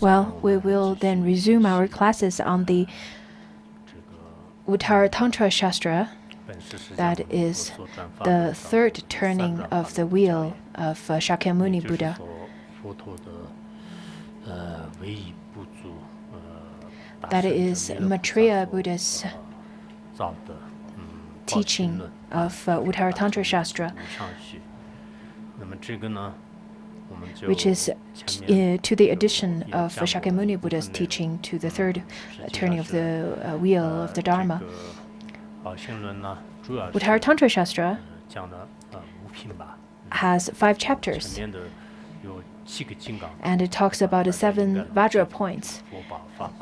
Well, we will then resume our classes on the Uttaratantra Shastra, that is the third turning of the wheel of Shakyamuni Buddha. That is Maitreya Buddha's teaching of Uttaratantra Shastra, which is to the addition of Shakyamuni Buddha's teaching to the third turning of the wheel of the Dharma. Uttaratantra Shastra has 5 chapters, and it talks about the 7 Vajra points.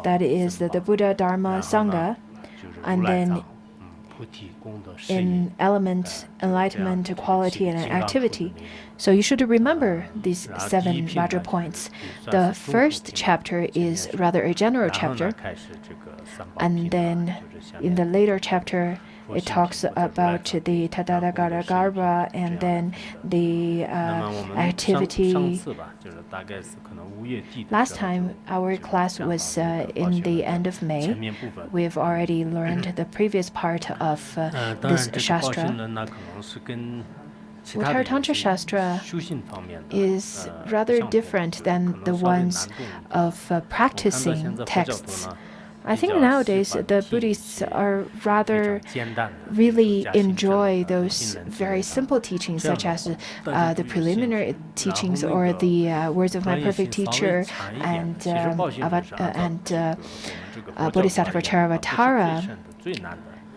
That is the Buddha, Dharma, Sangha, and then in element, enlightenment, quality, and activity. So you should remember these 7 Vajra points. The first chapter is rather a general chapter, and then in the later chapter, it talks about the Tathagata Garbha and then the activity. Last time our class was in the end of May. We've already learned the previous part of this Shastra. Uttaratantra Shastra is rather different than the ones of practicing texts. I think nowadays the Buddhists are rather really enjoy those very simple teachings, such as the preliminary teachings or the words of my perfect teacher and Bodhisattva Charavatara.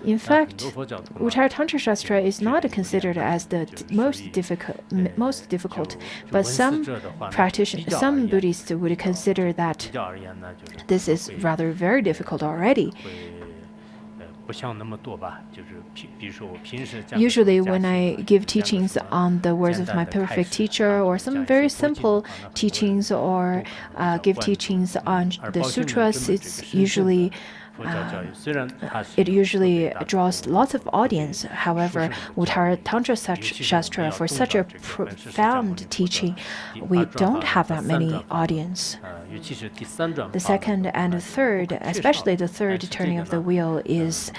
In fact, Uttaratantra Shastra is not considered as the most difficult, but some Buddhists would consider that this is rather very difficult already. Usually when I give teachings on the words of my perfect teacher or some very simple teachings or give teachings on the sutras, it usually draws lots of audience. However, Uttaratantra Shastra, for such a profound teaching, we don't have that many audience. The second and the third, especially the third turning of the wheel, is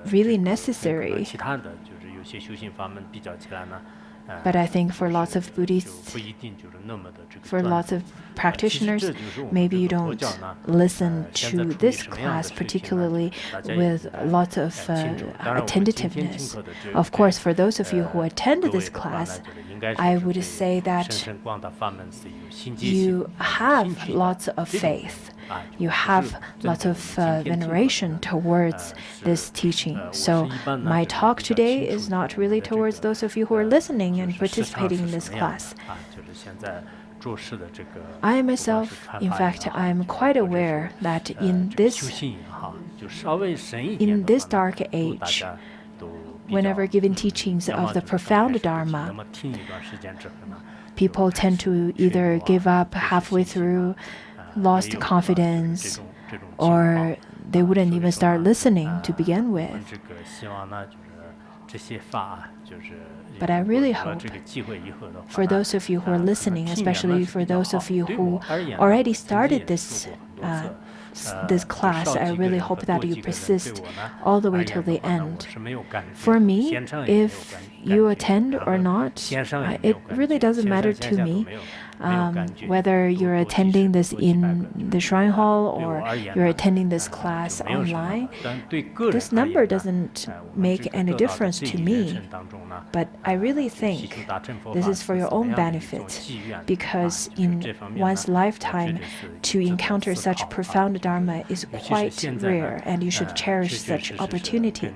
really necessary. But I think for lots of Buddhists, for lots of practitioners, maybe you don't listen to this class particularly with lots of attentiveness. Of course, for those of you who attend this class, I would say that you have lots of faith. You have lots of veneration towards this teaching. So my talk today is not really towards those of you who are listening and participating in this class. I myself, in fact, I'm quite aware that in this dark age, whenever given teachings of the profound Dharma, people tend to either give up halfway through, lost confidence, or they wouldn't even start listening to begin with. But I really hope for those of you who are listening, especially for those of you who already started this class, I really hope that you persist all the way till the end. For me, if you attend or not, it really doesn't matter to me. whether you're attending this in the shrine hall or you're attending this class online, this number doesn't make any difference to me. But I really think this is for your own benefit, because in one's lifetime, to encounter such profound Dharma is quite rare, and you should cherish such opportunity.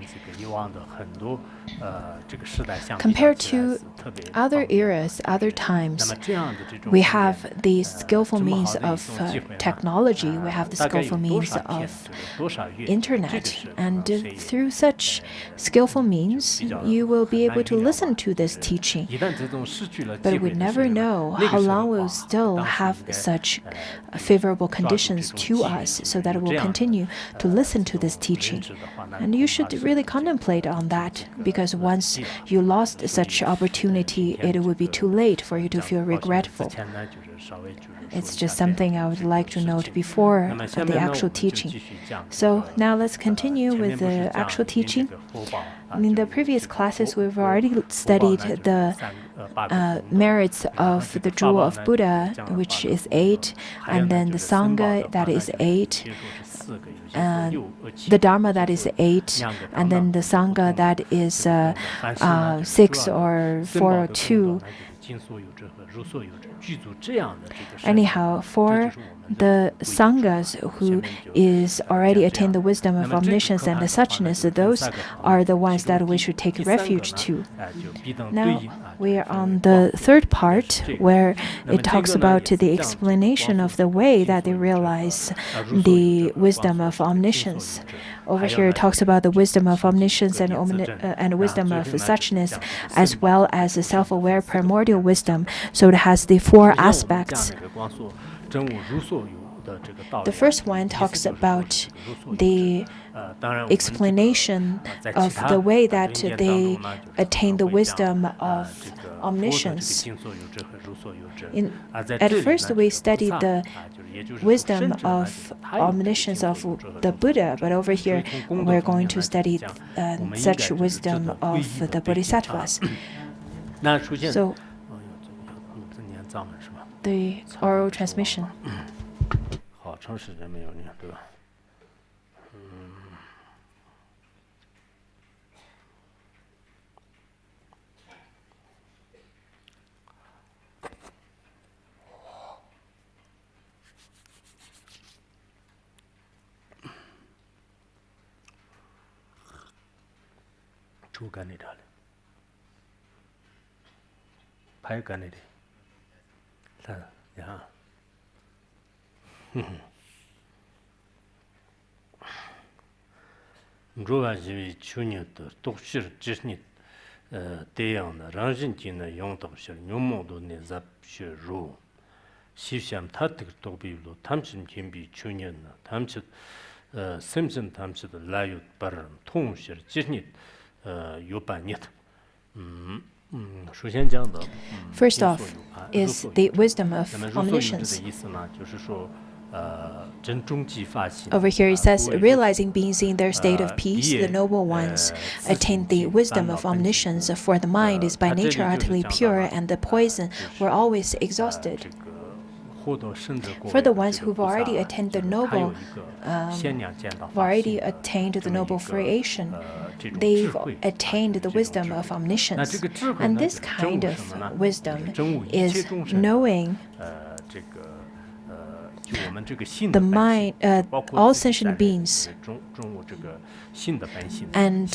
Compared to other eras, other times, we have the skillful means of technology, we have the skillful means of internet, and through such skillful means, you will be able to listen to this teaching. But we never know how long we'll still have such favorable conditions to us, so that we'll continue to listen to this teaching. And you should really contemplate on that, because once you lost such opportunity, it would be too late for you to feel regretful. It's just something I would like to note before the actual teaching. So now let's continue with the actual teaching. In the previous classes, we've already studied the merits of the jewel of Buddha, which is 8, and then the Sangha, that is 8, the Dharma, that is 8, and then the Sangha, that is 6 or 4 or 2. Anyhow, for the Sanghas who is already attained the wisdom of omniscience and the suchness, those are the ones that we should take refuge to. Now, we are on the third part, where it talks about the explanation of the way that they realize the wisdom of omniscience. Over here, it talks about the wisdom of omniscience and wisdom of suchness, as well as the self-aware primordial wisdom. So it has the 4 aspects. The first one talks about the explanation of the way that they attain the wisdom of omniscience. At first, we studied the wisdom of omniscience of the Buddha, but over here we're going to study such wisdom of the Bodhisattvas. So, the oral transmission. First off is the wisdom of omniscience. Over here it says, realizing beings in their state of peace, the noble ones attain the wisdom of omniscience, for the mind is by nature utterly pure, and the poison were always exhausted. For the ones who've already attained the noble, creation, they've attained the wisdom of omniscience. And this kind of wisdom is knowing the mind, all sentient beings, and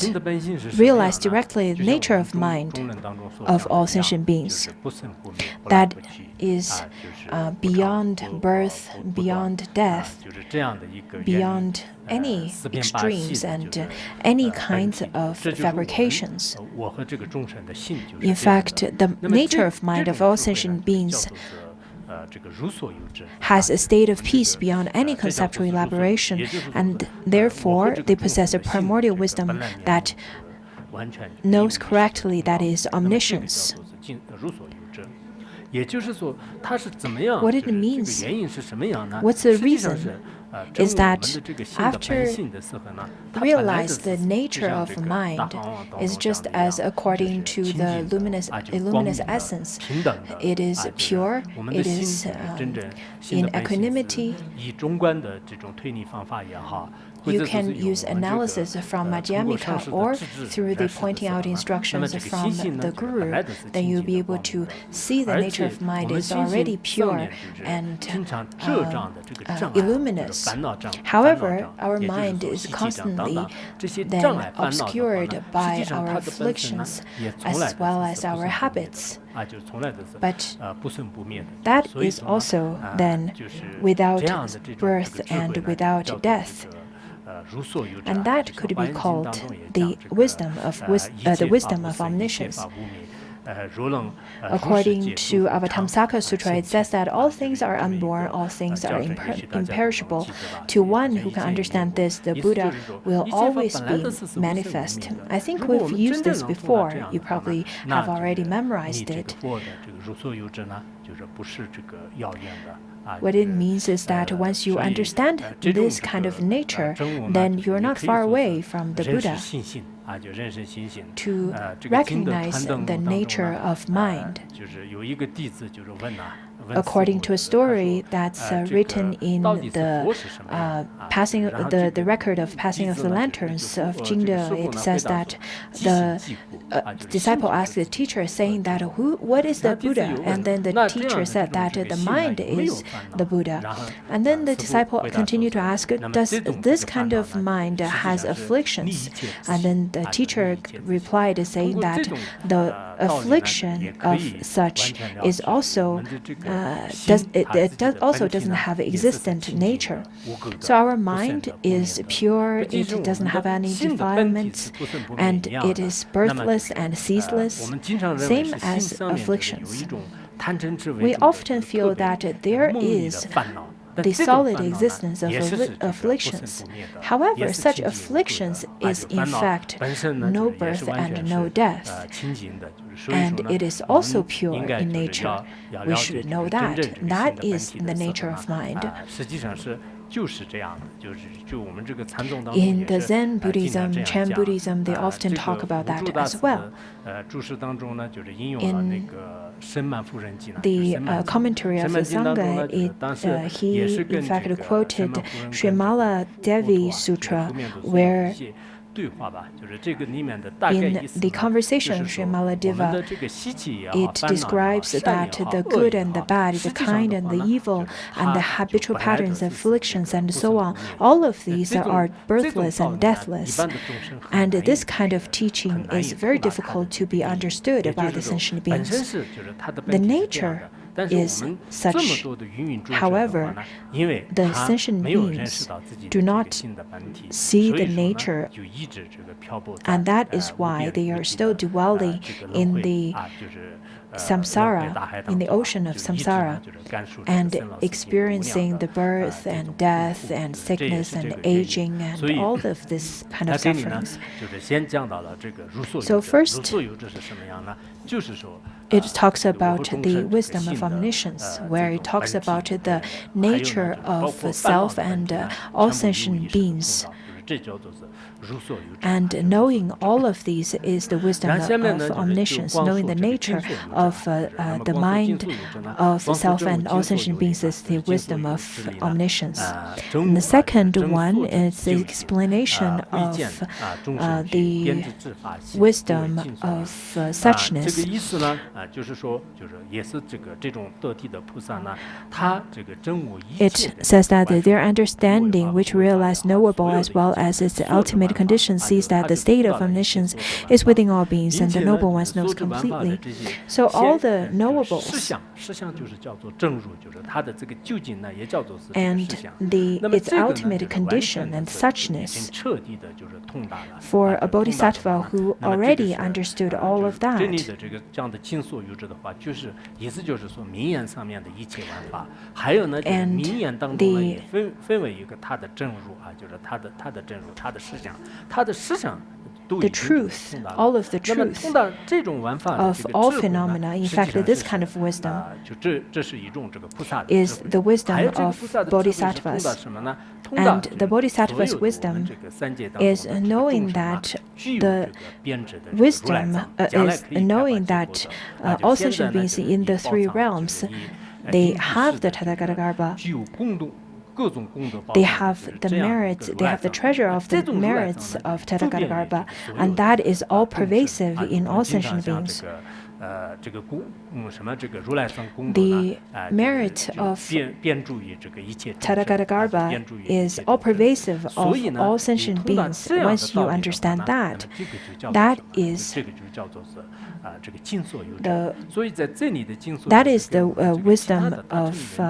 realize directly the nature of mind of all sentient beings. That is beyond birth, beyond death, beyond any extremes and any kinds of fabrications. In fact, the nature of mind of all sentient beings has a state of peace beyond any conceptual elaboration, and therefore they possess a primordial wisdom that knows correctly, that is omniscience. What it means, what's the reason? is that after realize the nature of mind is just as according to the luminous essence. It is pure, it is in equanimity. You can use analysis from Madhyamika or through the pointing out instructions from the Guru, then you'll be able to see the nature of mind is already pure and illuminous. However, our mind is constantly then obscured by our afflictions as well as our habits. But that is also then without birth and without death. And that could be called the wisdom of omniscience. According to Avatamsaka Sutra, it says that all things are unborn, all things are imperishable. To one who can understand this, the Buddha will always be manifest. I think we've used this before. You probably have already memorized it. What it means is that once you understand this kind of nature, then you're not far away from the Buddha. To recognize the nature of mind. According to a story that's written in the record of passing of the lanterns of Jingde, it says that the disciple asked the teacher, saying that what is the Buddha? And then the teacher said that the mind is the Buddha. And then the disciple continued to ask, does this kind of mind has afflictions? And then the teacher replied, saying that the affliction of such is also doesn't have existent nature. So our mind is pure, it doesn't have any defilements, and it is birthless and ceaseless, same as afflictions. We often feel that there is the solid existence of afflictions. However, such afflictions is in fact no birth and no death. And it is also pure in nature. We should know that. That is the nature of mind. In the Zen Buddhism, Chan Buddhism, they often talk about that as well. In the commentary of the Sangha, he in fact quoted Srimala Devi Sutra, where in the conversation of Srimala Deva, it describes that the good and the bad, the kind and the evil, and the habitual patterns, afflictions, and so on, all of these are birthless and deathless. And this kind of teaching is very difficult to be understood by the sentient beings. The nature is such. However, the sentient beings do not see the nature, and that is why they are still dwelling in the samsara, in the ocean of samsara, and experiencing the birth and death and sickness and aging and all of this kind of sufferings. So first, it talks about the wisdom of omniscience, where it talks about the nature of self and all sentient beings. And knowing all of these is the wisdom of omniscience. Knowing the nature of the mind of self and all sentient beings is the wisdom of omniscience. And the second one is the explanation of the wisdom of suchness. It says that their understanding, which realize knowable as well as its ultimate condition, sees that the state of omniscience is within all beings, and the noble ones knows completely. So all the knowables and its ultimate condition and suchness for a bodhisattva who already understood all of that. And the truth, all of the truth of all phenomena. In fact, this kind of wisdom is the wisdom of bodhisattvas. And the bodhisattva's wisdom is knowing that the wisdom is knowing that all sentient beings in the three realms, they have the Tadagarbha. They have the merits, they have the treasure of the merits of Tadagarbha, and that is all pervasive in all sentient beings. The merit of Tadagarbha is all pervasive of all sentient beings. Once you understand that, that is the wisdom of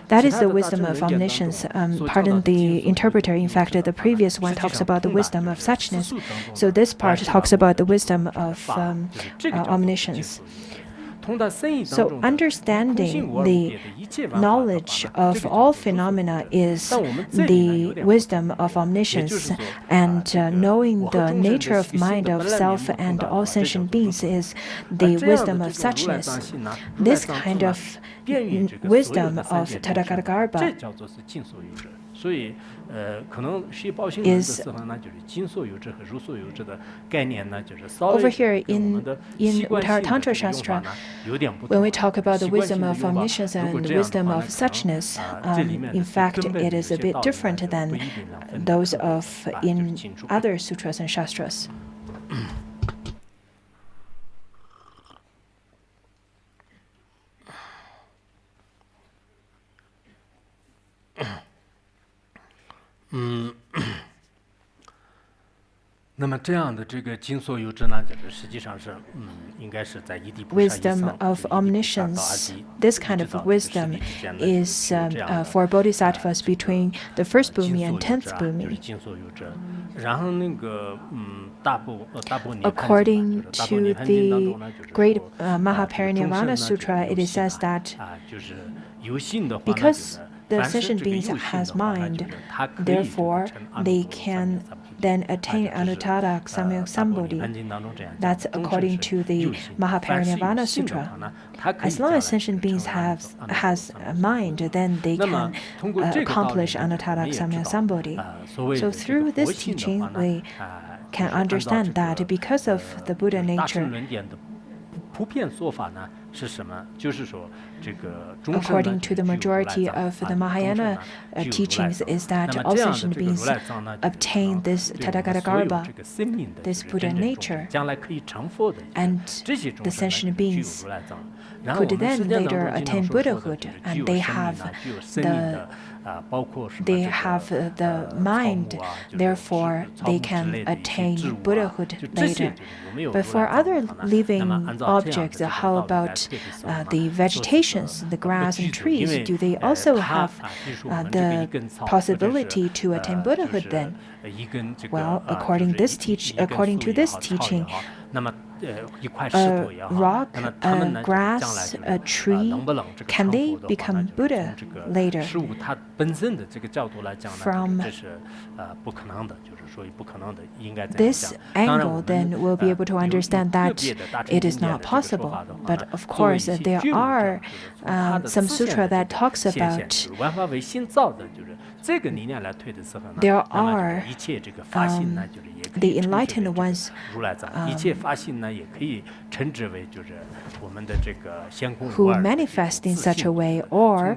that is the wisdom of omniscience. Pardon the interpreter. In fact, the previous one talks about the wisdom of suchness. So this part talks about the wisdom of omniscience. So understanding the knowledge of all phenomena is the wisdom of omniscience, and knowing the nature of mind of self and all sentient beings is the wisdom of suchness. This kind of wisdom of Tadagarbha is over here in Uttaratantra Shastra. When we talk about the wisdom of omniscience and the wisdom of suchness, in fact, it is a bit different than those of in other sutras and shastras. Wisdom of omniscience, this kind of wisdom is for bodhisattvas between the first bhumi and 10th bhumi. According to the great Mahaparinirvana Sutra, it says that because the sentient beings has mind, therefore they can then attain anuttara samyak sambodhi. That's according to the Mahaparinirvana Sutra. As long as sentient beings has a mind, then they can accomplish anuttara samyak sambodhi. So through this teaching, we can understand that because of the Buddha nature, according to the majority of the Mahayana teachings, is that all sentient beings obtain this Tadagarbha, this Buddha nature, and the sentient beings could then later attain Buddhahood, and they have the mind, therefore they can attain Buddhahood later. But for other living objects, how about the vegetations, the grass and trees? Do they also have the possibility to attain Buddhahood then? Well, according to this teaching, a rock, a grass, a tree, can they become Buddha later? From this angle, then we'll be able to understand that it is not possible. But of course, there are some sutra that talks about there are the enlightened ones who manifest in such a way, or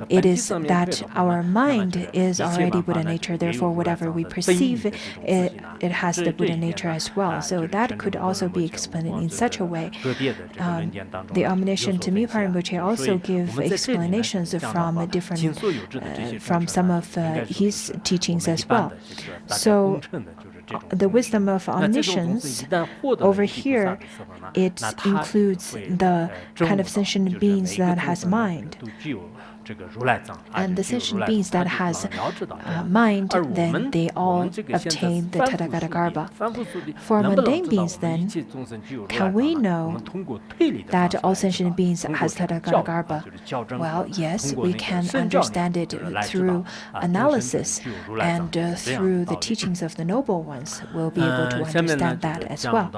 it is that our mind is already Buddha nature, therefore whatever we perceive, it has the Buddha nature as well. So that could also be explained in such a way. The omniscient Mipa Rinpoche also give explanations from different, from some of his teachings as well. So the wisdom of omniscience over here, it includes the kind of sentient beings that has mind. and the sentient beings that has mind, then they all obtain the Tadagarbha. For mundane beings, then, can we know that all sentient beings has Tadagarbha? Well, yes, we can understand it through analysis, and through the teachings of the noble ones, we'll be able to understand that as well.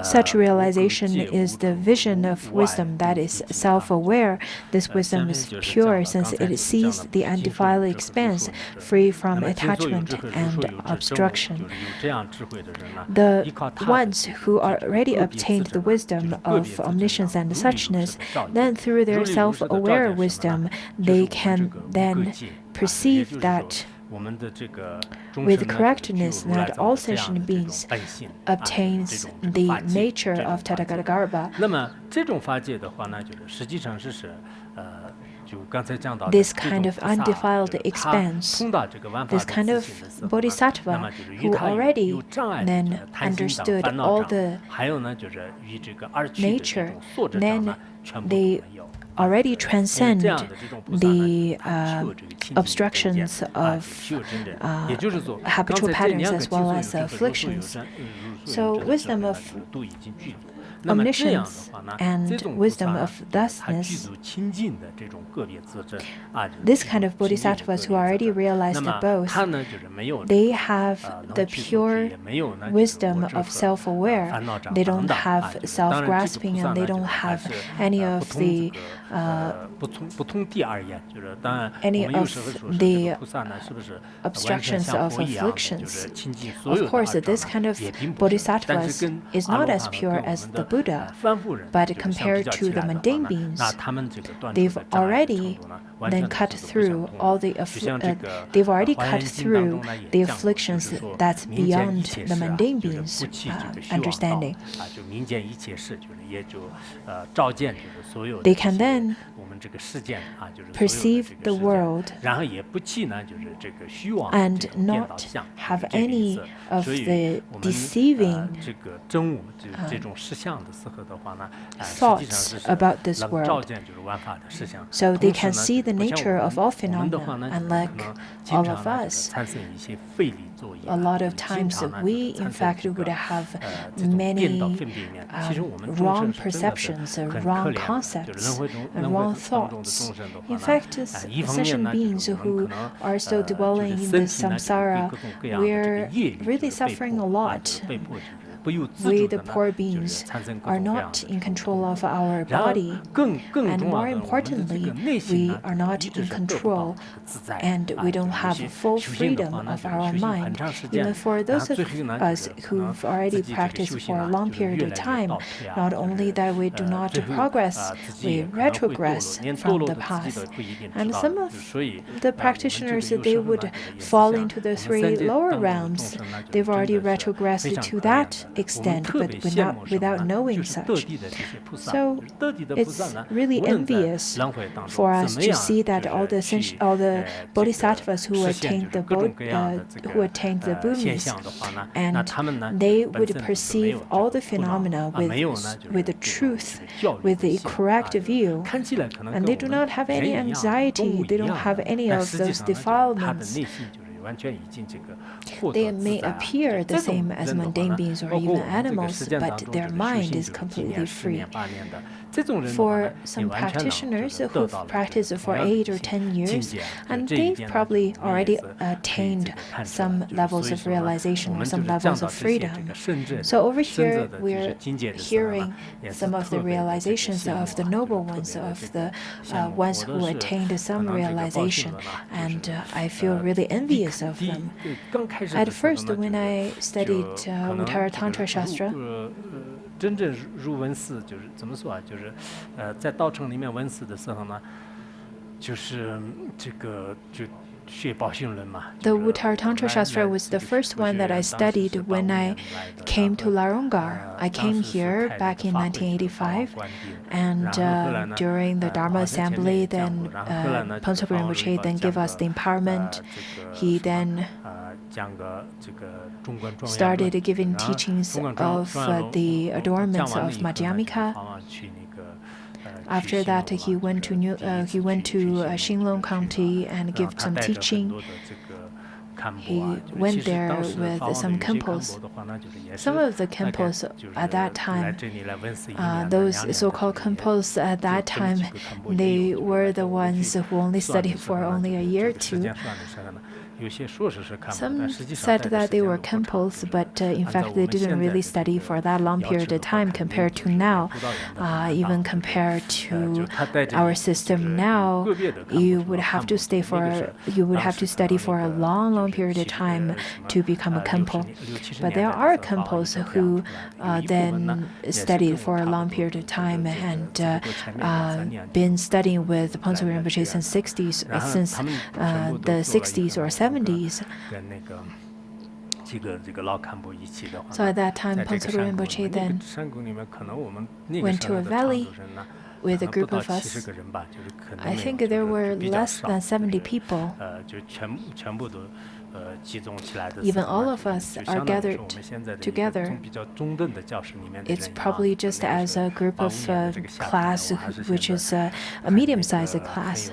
Such realization is the vision of wisdom that is self-aware. This wisdom is pure since it sees the undefiled expanse, free from attachment and obstruction. The ones who already obtained the wisdom of omniscience and suchness, then through their self-aware wisdom, they can then perceive that with correctness that all sentient beings obtains the nature of Tadagarbha. This kind of undefiled expanse, this kind of bodhisattva who already then understood all the nature, then they already transcend the obstructions of habitual patterns as well as afflictions. So wisdom of omniscience and wisdom of thusness, this kind of bodhisattvas who already realized both, they have the pure wisdom of self-aware. They don't have self-grasping, and they don't have any of the obstructions of afflictions. Of course, this kind of bodhisattvas is not as pure as the Buddha, but compared to the mundane beings, they've already then cut through all the they've already cut through the afflictions that's beyond the mundane beings' understanding. They can then perceive the world and not have any of the deceiving thoughts about this world. So they can see the nature of all phenomena, and like all of us, a lot of times we in fact would have many wrong perceptions, wrong concepts, and wrong thoughts. In fact, sentient beings who are still dwelling in the samsara, we're really suffering a lot. We, the poor beings, are not in control of our body, and more importantly, we are not in control, and we don't have full freedom of our mind. Even for those of us who've already practiced for a long period of time, not only that we do not progress, we retrogress from the path. And some of the practitioners, they would fall into the three lower realms. They've already retrogressed to that extent, but without knowing such. So it's really envious for us to see that all the bodhisattvas who attained the Bhumis, and they would perceive all the phenomena with the truth, with the correct view, and they do not have any anxiety, they don't have any of those defilements. They may appear the same as mundane beings or even animals, but their mind is completely free. For some practitioners who've practiced for 8 or 10 years, and they've probably already attained some levels of realization or some levels of freedom. So over here, we're hearing some of the realizations of the noble ones, of the ones who attained some realization, and I feel really envious practice of them. At first, when I studied Uttaratantra Shastra, 真正入文寺就是怎么说啊？就是在道场里面文寺的时候呢，就是这个就。The Uttaratantra Shastra was the first one that I studied when I came to Larungar. I came here back in 1985, and during the Dharma assembly, then Pongso Rinpoche then gave us the empowerment. He then started giving teachings of the adornments of Madhyamika. After that, he went to Shinlong County and gave some teaching. He went there with some Khenpos. Some of the Khenpos at that time, those so-called Khenpos at that time, they were the ones who only studied for only a year or two. Some said that they were Khenpos, but in fact they didn't really study for that long period of time compared to now. Even compared to our system now, you would have to study for a long period of time to become a Khenpo. But there are Khenpos who then studied for a long period of time and been studying with Pongso Rinpoche since the 60s or 70s. So at that time, Pongso Rinpoche then went to a valley with a group of us. I think there were less than 70 people. Even all of us are gathered together. It's probably just as a group of class, which is a medium-sized class.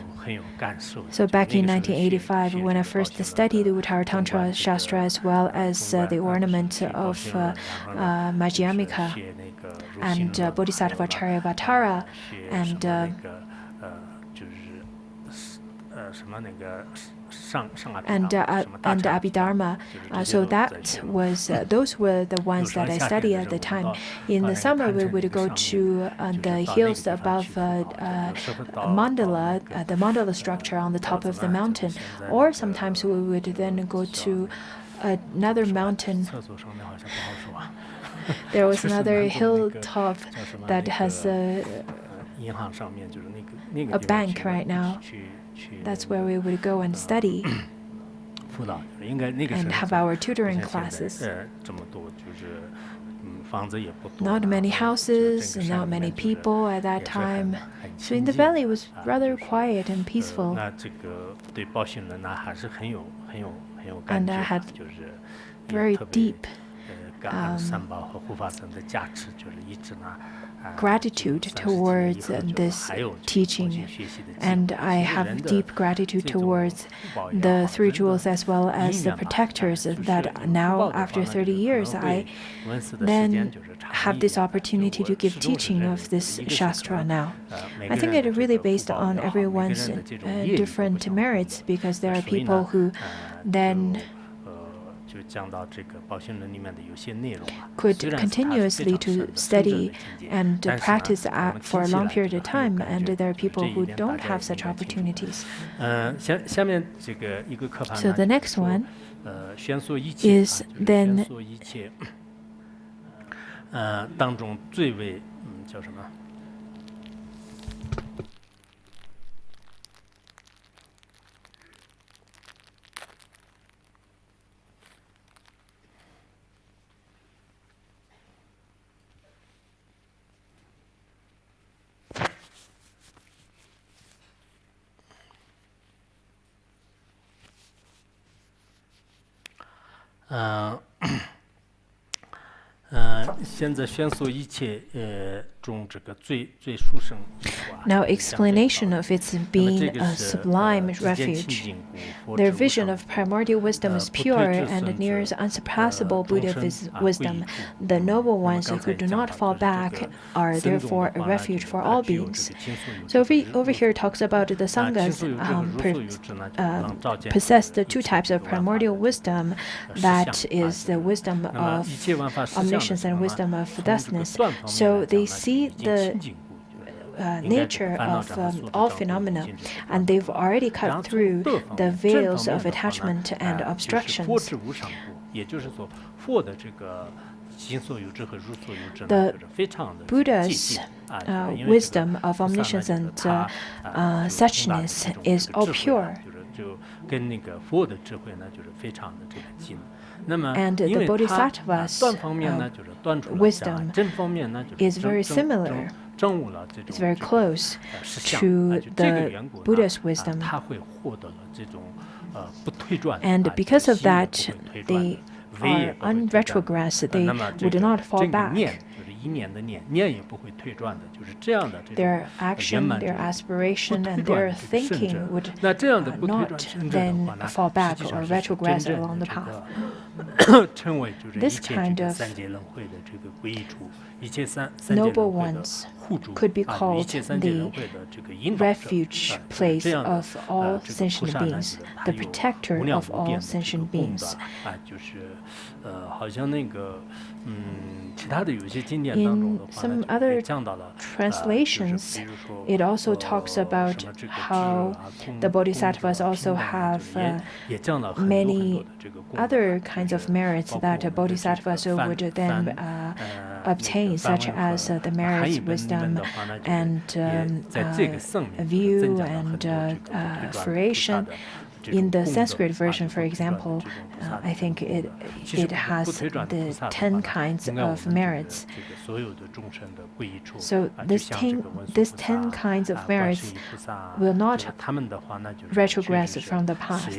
So back in 1985, when I first studied the Uttaratantra Shastra as well as the ornament of Madhyamika and Bodhisattva Charyavatara and Abhidharma. So those were the ones that I studied at the time. In the summer, we would go to the hills above mandala, the mandala structure on the top of the mountain, or sometimes we would then go to another mountain. There was another hilltop that has a bank right now. That's where we would go and study and have our tutoring classes. Not many houses, not many people at that time. So in the valley, it was rather quiet and peaceful. And I had very deep gratitude towards this teaching, and I have deep gratitude towards the three jewels as well as the protectors that now after 30 years I then have this opportunity to give teaching of this Shastra now. I think it really based on everyone's different merits, because there are people who then could continuously to study and practice for a long period of time, and there are people who don't have such opportunities. So the next one is then Now explanation of its being a sublime refuge. Their vision of primordial wisdom is pure and nears unsurpassable Buddha wisdom. The noble ones who do not fall back are therefore a refuge for all beings. So over here talks about the Sanghas possess the two types of primordial wisdom. That is the wisdom of omniscience and wisdom of thusness. So they see the nature of all phenomena, and they've already cut through the veils of attachment and obstructions. The Buddha's wisdom of omniscience and suchness is all pure. And the Bodhisattva's wisdom is very similar. It's very close to the Buddha's wisdom. And because of that, they are unretrogressed. They would not fall back. Their action, their aspiration, and their thinking would not then fall back or retrogress along the path. This kind of noble ones could be called the refuge place of all sentient beings, the protector of all sentient beings. In some other translations, it also talks about how the bodhisattvas also have many other kinds of merits that bodhisattvas would then obtain, such as the merits, wisdom, and view and fruition. In the Sanskrit version, for example, I think it has the 10 kinds of merits. So this 10 kinds of merits will not retrogress from the path.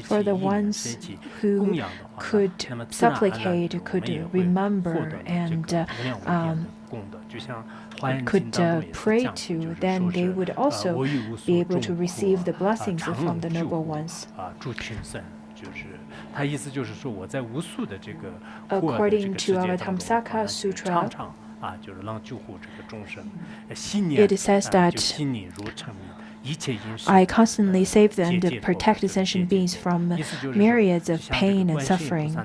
For the ones who could supplicate, could remember, and could pray to, then they would also be able to receive the blessings from the noble ones. According to our Tamsaka Sutra, it says that I constantly save and protect sentient beings from myriads of pain and suffering.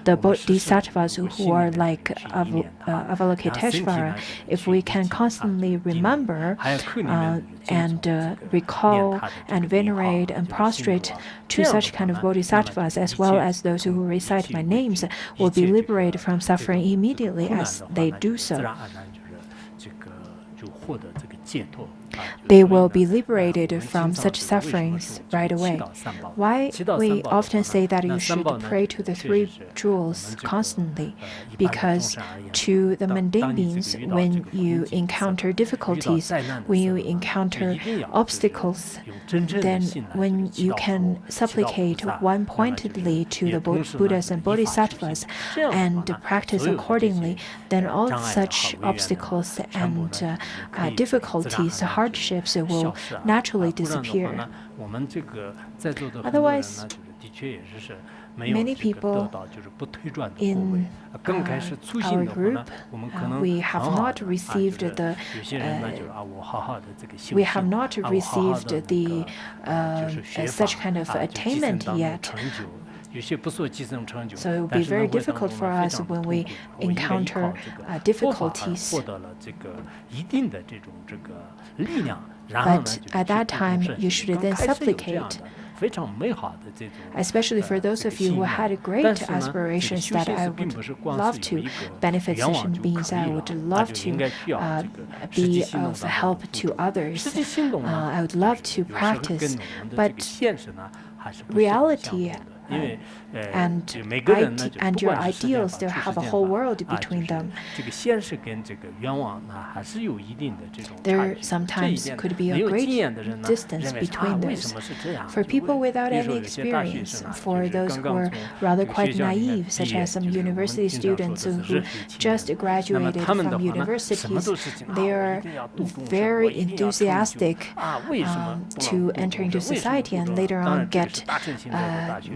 The bodhisattvas who are like Avalokiteshvara, if we can constantly remember and recall and venerate and prostrate to such kind of bodhisattvas, as well as those who recite my names, will be liberated from suffering immediately as they do so. They will be liberated from such sufferings right away. Why we often say that you should pray to the three jewels constantly? Because to the mundane beings, when you encounter difficulties, when you encounter obstacles, then when you can supplicate one-pointedly to the Buddhas and Bodhisattvas and practice accordingly, then all such obstacles and difficulties, hardships will naturally disappear. Otherwise, many people in our group, we have not received the such kind of attainment yet. So it will be very difficult for us when we encounter difficulties. But at that time, you should then supplicate, especially for those of you who had great aspirations that I would love to benefit sentient beings, I would love to be of help to others, I would love to practice, but reality and your ideals still have a whole world between them. There sometimes could be a great distance between those. For people without any experience, for those who are rather quite naive, such as some university students who just graduated from universities, they are very enthusiastic to enter into society and later on get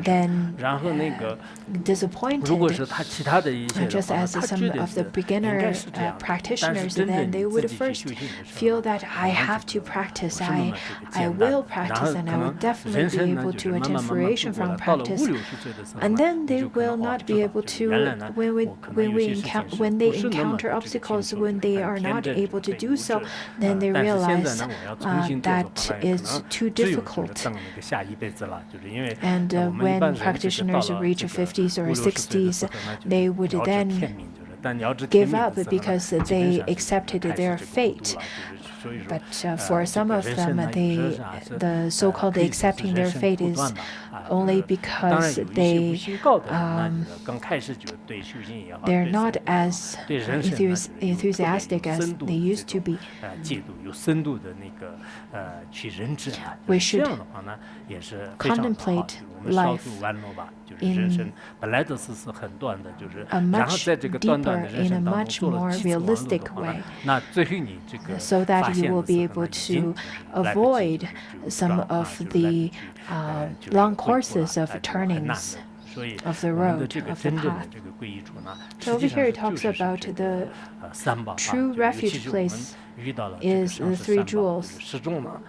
then then 然后那个 disappointed, 如果是他其他的一些 just 的话， as 他 some 觉得 of the 是应 beginner 该是这样的，但是 practitioners, 真正 then 你 they 自 would 己去 first 修行的时候 feel 呢， that I 好像 have 这 to 个 practice, 不是那么这个 I 简单 will 的，然 practice, 后 and 可 I 能 will definitely 人 be 生呢 able 就 to 是慢 attain 慢慢 fruition 度过 from 了，到了 practice. 50、60岁的时候 And 呢， then 你 they 就可能 will 哦 not 知 be 道， able 就是原来 to, 呢， when 我可能有些事情是 when 不 they 是那么 encounter 的这个 obstacles, 清楚， when 就是 they 很 are 偏 not 正， able to 很 do 无 so, 知。 then they 但是现在 realize 呢，我要重新做的 that 话呢，可 is 能 too 只有就是 difficult. 等那个下一辈子了，就是因为 And 我们一般 when 人这个到 practitioners 了 reach 这个 50s or 50、60岁的 60s, 时候呢，就 they 是 would 了知 then 天命，就是但了知天 give 命 up 的时候呢， because 基本 they 上是 accepted 开始 their 这个孤独 fate. 了，就是所以说 But for 这 some 个 of 人 them, 生呢，有 they 时候还是 the so-called 可以说是 accepting 人 their 生 fate 苦 is 短吧，only 就是当然 because 有一些悟 they 性高的人呢，就是刚开始就对修行也好， they're 对 not 生活也好， as 对人生呢，就是有特别 enthusiastic 有 as 深度 they 的 used 这 to 种 be. 戒度，有深度的那个去认知啊， We 就是这 should 样的话呢，也是非常的好。 contemplate 就是我们少 life 数弯路吧，就是人生 in 本来的是很短的，就是 a 然后 much 在这个短短 deeper, 的人 in a 生当中 much 做了 more 几次弯路 realistic 的话呢 way, 那最后你这个 so 发 that you 现 will 的 be 时候 able 呢，已经 to 就是来不及 avoid 就 some 撞 of 就是来不 the 及就是 long 恢复了 courses of 就很难的。 turnings 所以 of the 我们的 road, 这个 of the 真正的 path. 这个皈依处呢， So 实际 over 上 here 是 it talks 就是是 about 这 the 个三宝啊， true 就尤其 refuge 是我们 place 遇到了这个 is 上 the 师 three 三宝，就 jewels. 是始终呢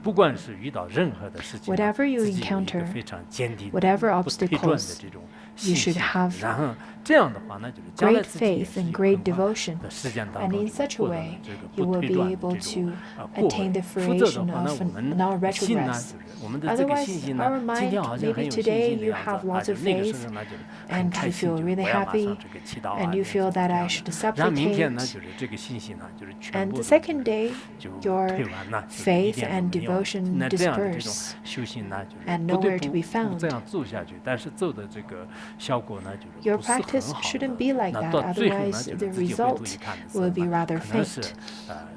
不管是遇到任何的事情呢， Whatever you 自己有一个 encounter, 非常坚定的 whatever 不退转的 obstacles, 这种 you 信 should 心， have 然后这样的话呢，就是将来 great 自己也 faith 是 and 有 great 很快 devotion. 的时间当 And 中 in 就 such a 获得了 way, 这个 you 不 will 退 be 转的 able 这种 to 过 attain 位。 the 否则的 fruition 话呢， of 我们 non 信呢， retrogress. 就是我们的这个 Otherwise, 信心 our 呢，今 mind, 天好像很 maybe 有信 today 心的 you 样子 have 啊， lots 就 of 那个时 faith 候呢，就是很 and 开 you 心， feel 就是 really 我要马 happy 上这个祈祷啊， and you 念佛 feel 这 that 样 I 的。 should 然后明天呢， supplicate. 就是这个信心呢，就是全 And 部 the 的 second day, 就 your 退完了，就是一 faith 点 and 都没有了。 devotion 那这样的这种 disperse 修行呢，就是 and 不对 nowhere to be 不 found. 这样走下去，但是走的这个效果呢，就是 Your 不是很 practice 好 shouldn't 的。 be like 那 that, 到最后呢， otherwise 就是 the 自己回头 result 一看的时候 will be 呢， rather 可能是 faint.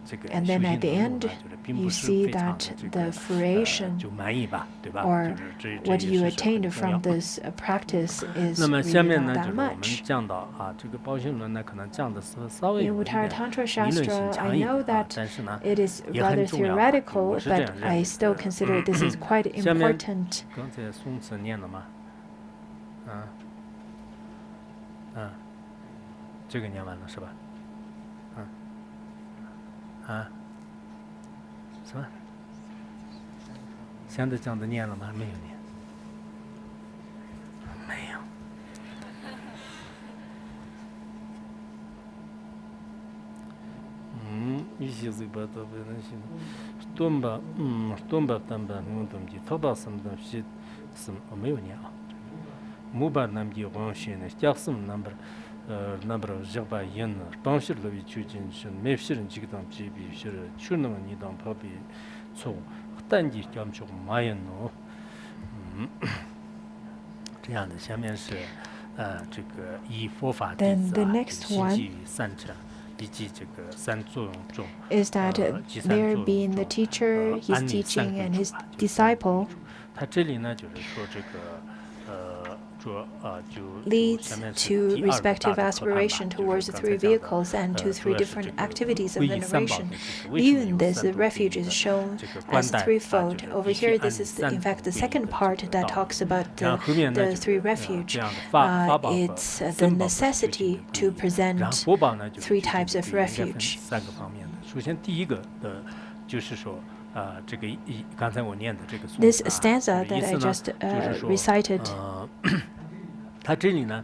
这个 And 修 then 行 at the 的路 end, 呢，就是并 you 不是 see 非常 that 的这 the 个 fruition 就满意吧，对吧？ or 就是这 what 也 you 是很 attained 重要 from。this practice is 那么下 really 面 not 呢，就 that 是我们 much. 讲到这个包性论呢，可能讲的是稍微 In 有一点 Uttaratantra 理论性 Shastra, 强 I 一 know 点 that 但是呢， it is 也 rather 很重要吧，就 theoretical, 我是这 but 样认 I 为 still 的。 consider this is quite 下面 important. 刚才宋词念了吗？这个念完了是吧？什么？现在讲的念了吗？没有念，没有。一些嘴巴都不能行。东巴，东巴东巴弄东西，头巴什么东西，什么我没有念啊。木巴那么黄线呢，加什么那么。那么热巴烟呢，帮些了为求进去，没些人几个当几笔些人，去那么你当旁边错，但你讲就马烟喏，这样的。下面是这个以佛法弟子心基于三乘，以及这个三作用中。Is that there being the teacher, his teaching, and his disciple 他这里呢，就是说这个。leads to respective aspiration towards the three vehicles and to three different activities of veneration. Even this refuge is shown as threefold. Over here, this is in fact the second part that talks about the three refuge. It's the necessity to present three types of refuge. 三个方面的。首先，第一个的就是说。这个刚才我念的这个颂 This stanza that I just recited, 它这里呢，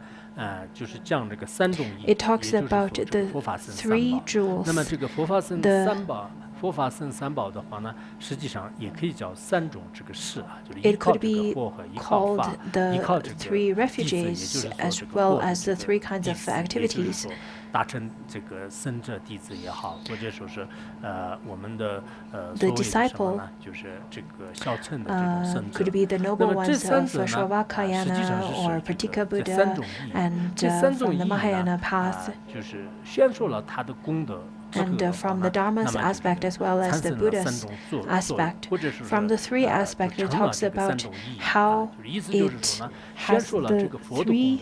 就是讲这个三种义， it talks about the 佛法僧 three 三宝。那么 jewels. 这个佛法僧三宝，佛法僧三宝的话呢，实际上也可以叫三种这个事啊，就是依 It 靠 could 这个 be 佛和依靠 called 法，依 the 靠这个 three 弟子，也就 refuges 是说 as 这个 well 佛的 as the 这 three 个 kinds 弟 of 子，也就是 activities. 说达成这个僧者弟子也好，或者说是我们的所谓的什么呢，就是这个小乘的这种僧者。 Could be the 那 noble 么这 ones 三 of 者呢，实际上 Mahayana 是 or 这 Pratika 个这三 Buddha 种义， and 这三种 from the 义 Mahayana 呢， path. 就是宣说了他的功德。And from the Dharma's aspect as well as the Buddha's aspect, from the three aspects, it talks about how it has the three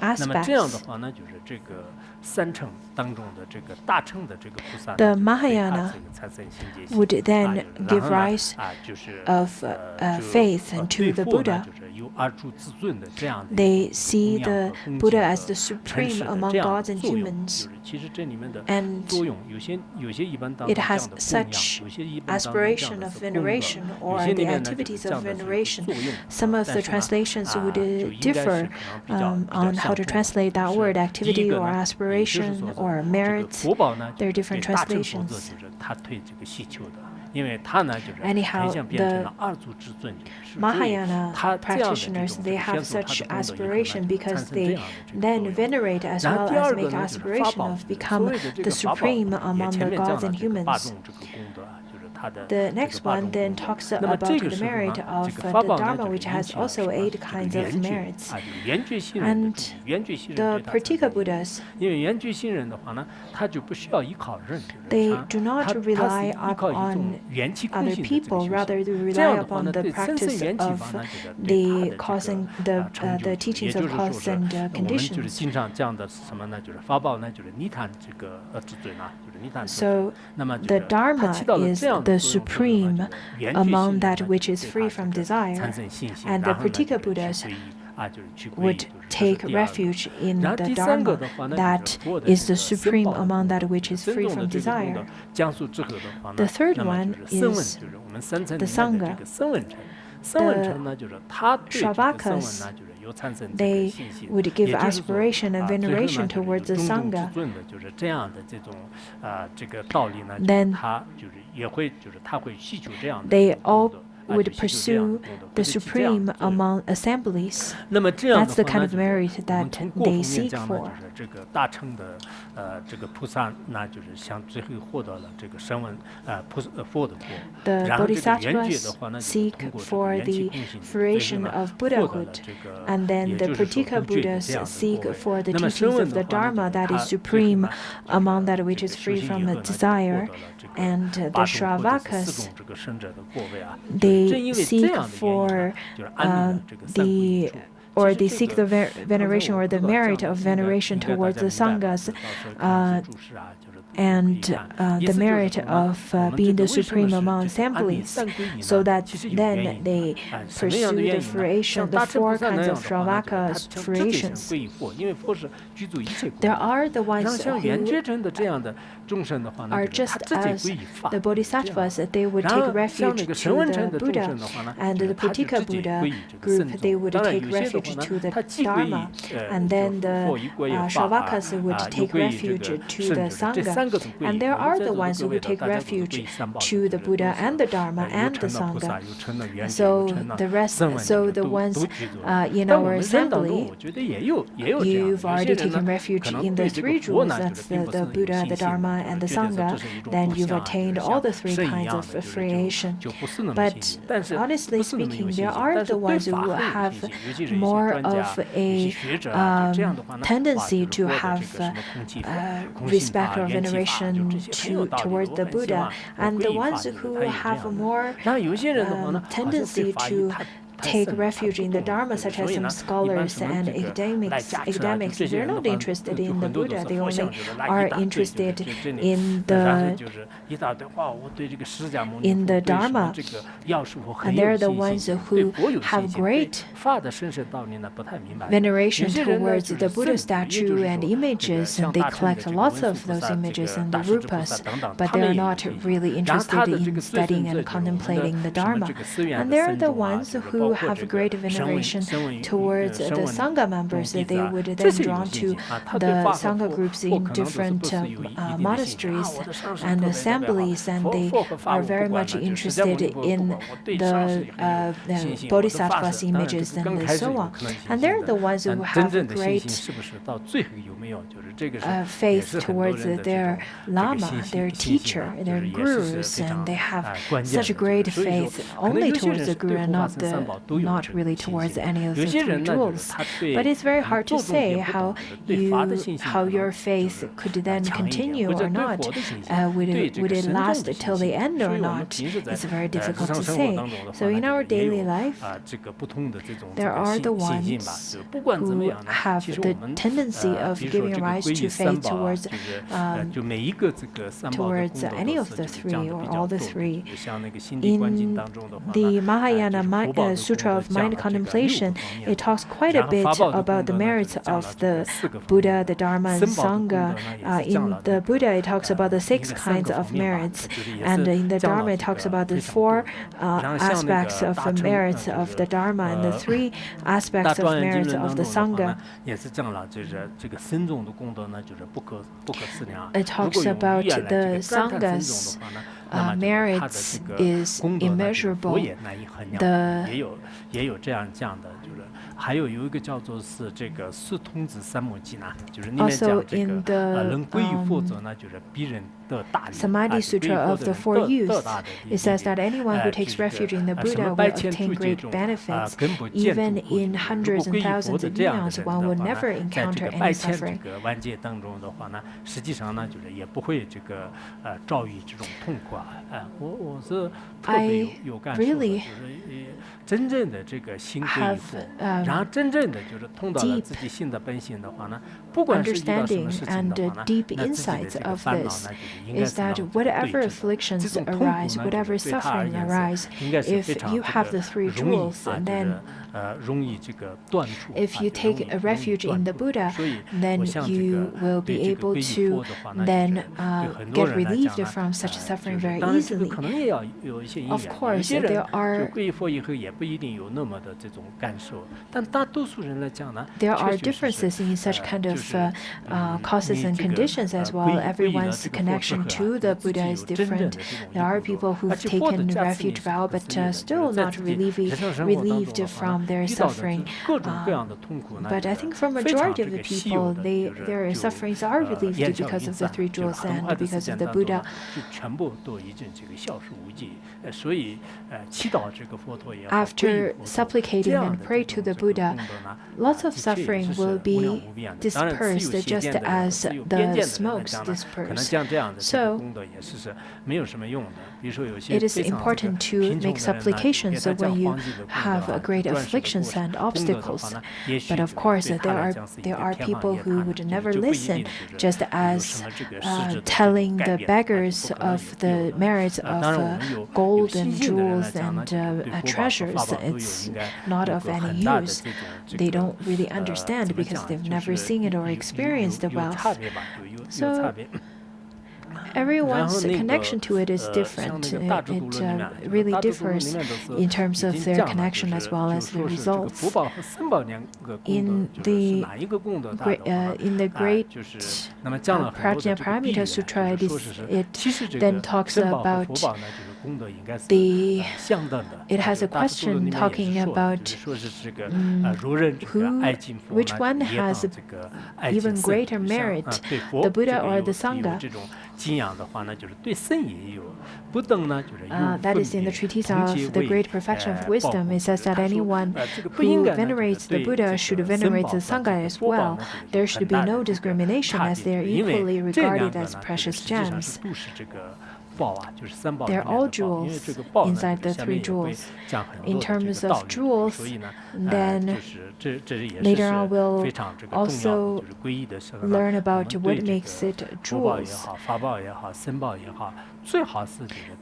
aspects. The Mahayana would then give rise of faith to the Buddha. They see the Buddha as the supreme among gods and humans, and it has such aspiration of veneration or the activities of veneration. Some of the translations would differ on how to translate that word, activity or aspiration or merits. There are different translations. Anyhow, the Mahayana practitioners, they have such aspiration because they then venerate as well as make aspiration of become the supreme among the gods and humans. The next one then talks about the merit of the Dharma, which has also 8 kinds of merits. And the Pratika Buddhas, they do not rely upon other people, rather they rely upon the practice of the causing the teachings of cause and conditions. So the Dharma is the supreme among that which is free from desire, and the Pratika Buddhas would take refuge in the Dharma that is the supreme among that which is free from desire. The third one is the Sangha. The Shravakas, they would give aspiration and veneration towards the Sangha. Then they all would pursue the supreme among assemblies. That's the kind of merit that they seek for. The Bodhisattvas seek for the fruition of Buddhahood, and then the Pratika Buddhas seek for the teachings of the Dharma that is supreme among that which is free from desire. And the Shravakas, they seek for they seek the veneration or the merit of veneration towards the Sanghas, and the merit of being the supreme among assemblies, so that then they pursue the fruition, the 4 kinds of Shravakas fruitions. There are the ones who are just as the Bodhisattvas, they would take refuge to the Buddha, and the Pratika Buddha group, they would take refuge to the Dharma, and then the Shravakas would take refuge to the Sangha. And there are the ones who would take refuge to the Buddha and the Dharma and the Sangha. So the rest, so the ones in our assembly, you've already taken refuge in the 3 jewels, that's the Buddha, the Dharma, and the Sangha, then you've attained all the 3 kinds of fruition. But honestly speaking, there are the ones who have more of a tendency to have respect or veneration towards the Buddha, and the ones who have a more tendency to take refuge in the Dharma, such as some scholars and academics, they're not interested in the Buddha, they only are interested in the Dharma. And they're the ones who have great veneration towards the Buddha statue and images, and they collect lots of those images and the rupas, but they're not really interested in studying and contemplating the Dharma. And they're the ones who have great veneration towards the Sangha members, that they would then drawn to the Sangha groups in different monasteries and assemblies, and they are very much interested in the Bodhisattva's images and so on. And they're the ones who have great faith towards their Lama, their teacher, their gurus, and they have such great faith only towards the Guru and not the not really towards any of the three jewels. But it's very hard to say how your faith could then continue or not. Would it last till the end or not? It's very difficult to say. So in our daily life, there are the ones who have the tendency of giving rise to faith towards any of the three or all the three. In the Mahayana Sutra of Mind Contemplation, it talks quite a bit about the merits of the Buddha, the Dharma, and Sangha. In the Buddha, it talks about the 6 kinds of merits, and in the Dharma, it talks about the 4 aspects of the merits of the Dharma and the 3 aspects of merits of the Sangha. It talks about the Sangha's merits is immeasurable. Also in the Samadhi Sutra of the 4 youths, it says that anyone who takes refuge in the Buddha will obtain great benefits. Even in hundreds and thousands of eons, one will never encounter any suffering. I really have deep understanding and deep insights of this, is that whatever afflictions arise, whatever suffering arise, if you have the 3 jewels, then if you take a refuge in the Buddha, then you will be able to then get relieved from such suffering very easily. Of course, there are differences in such kind of causes and conditions as well. Everyone's connection to the Buddha is different. There are people who've taken refuge vow but still not relieved from their suffering. But I think for majority of the people, their sufferings are relieved because of the 3 jewels and because of the Buddha. After supplicating and pray to the Buddha, lots of suffering will be dispersed just as the smokes disperse. So it is important to make supplications when you have great afflictions and obstacles. But of course, there are people who would never listen, just as telling the beggars of the merits of gold and jewels and treasures. It's not of any use. They don't really understand because they've never seen it or experienced the wealth. So everyone's connection to it is different. It really differs in terms of their connection as well as the results. In the great Prajnaparamita Sutra, it then talks about it has a question talking about which one has even greater merit, the Buddha or the Sangha. That is in the treatise of the Great Perfection of Wisdom. It says that anyone who venerates the Buddha should venerate the Sangha as well. There should be no discrimination as they are equally regarded as precious gems. They're all jewels inside the 3 jewels. In terms of jewels, then later on we'll also learn about what makes it jewels.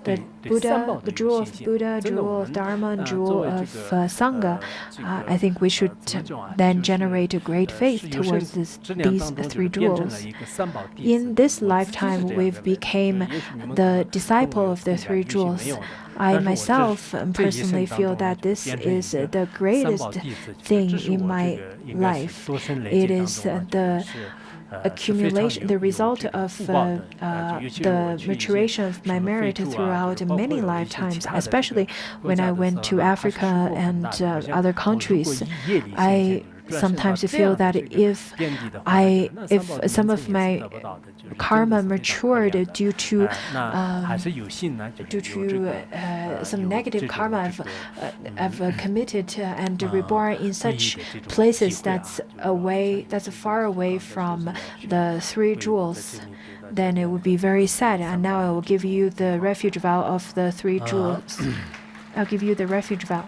The Buddha, the jewel of Buddha, jewel of Dharma, and jewel of Sangha. I think we should then generate a great faith towards these 3 jewels. In this lifetime, we've become the disciple of the 3 jewels. I myself personally feel that this is the greatest thing in my life. It is the accumulation, the result of the maturation of my merit throughout many lifetimes, especially when I went to Africa and other countries. I sometimes feel that if some of my karma matured due to some negative karma I've committed and reborn in such places that's far away from the three jewels, then it would be very sad. And now I will give you the refuge vow of the three jewels. I'll give you the refuge vow.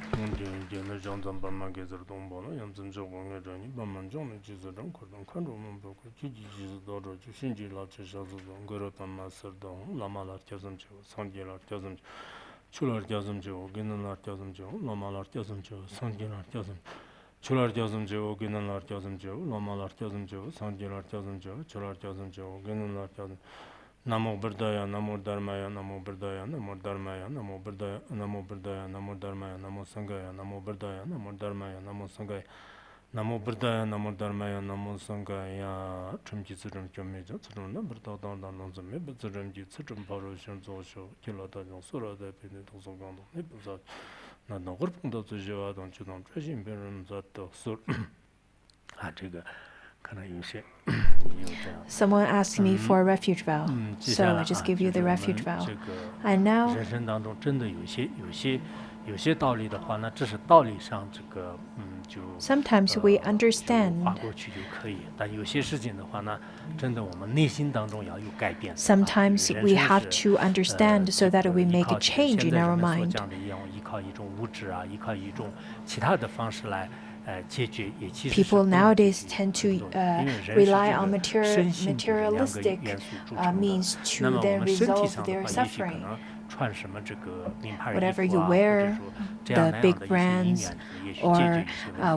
Namo Buddhaya, Namo Dharmaya, Namo Buddhaya, Namo Dharmaya, Namo Buddhaya, Namo Buddhaya, Namo Dharmaya, Namo Sanghaya, Namo Buddhaya, Namo Dharmaya, Namo Sanghaya, Namo Buddhaya, Namo Dharmaya, Namo Sanghaya, Chumji Tsurum Kyomija, Tsurum number Tatan Nanzam, Tsurum Tsurum Paro Shan Zosho, Kilata, Sura, the Pinit of Sogando, Nipazat, Nana Gurpunda to Java, don't you don't treasure in Perum that Sur Hajiga. Someone asked me for a refuge vow, so I just give you the refuge vow. And now, sometimes we understand. Sometimes we have to understand so that we make a change in our mind. People nowadays tend to rely on materialistic means to then resolve their suffering. Whatever you wear, the big brands, or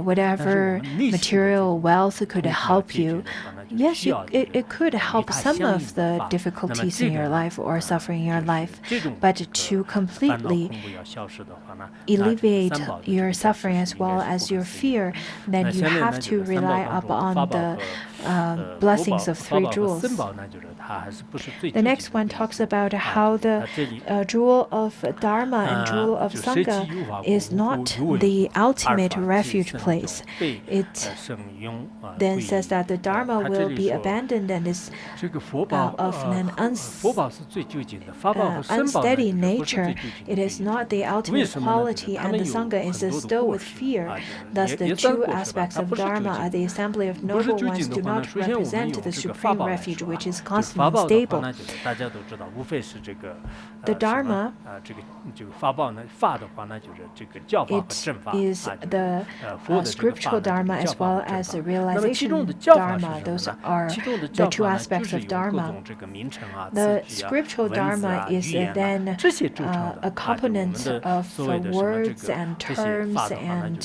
whatever material wealth could help you. Yes, it could help some of the difficulties in your life or suffering in your life, but to completely alleviate your suffering as well as your fear, then you have to rely upon the blessings of three jewels. The next one talks about how the jewel of Dharma and jewel of Sangha is not the ultimate refuge place. It then says that the Dharma will be abandoned and is of an unsteady nature. It is not the ultimate quality, and the Sangha is still with fear. Thus, the two aspects of Dharma are the assembly of noble ones do not represent the supreme refuge, which is constant and stable. The Dharma, it is the scriptural Dharma as well as the realization Dharma. Those are the two aspects of Dharma. The scriptural Dharma is then a component of words and terms and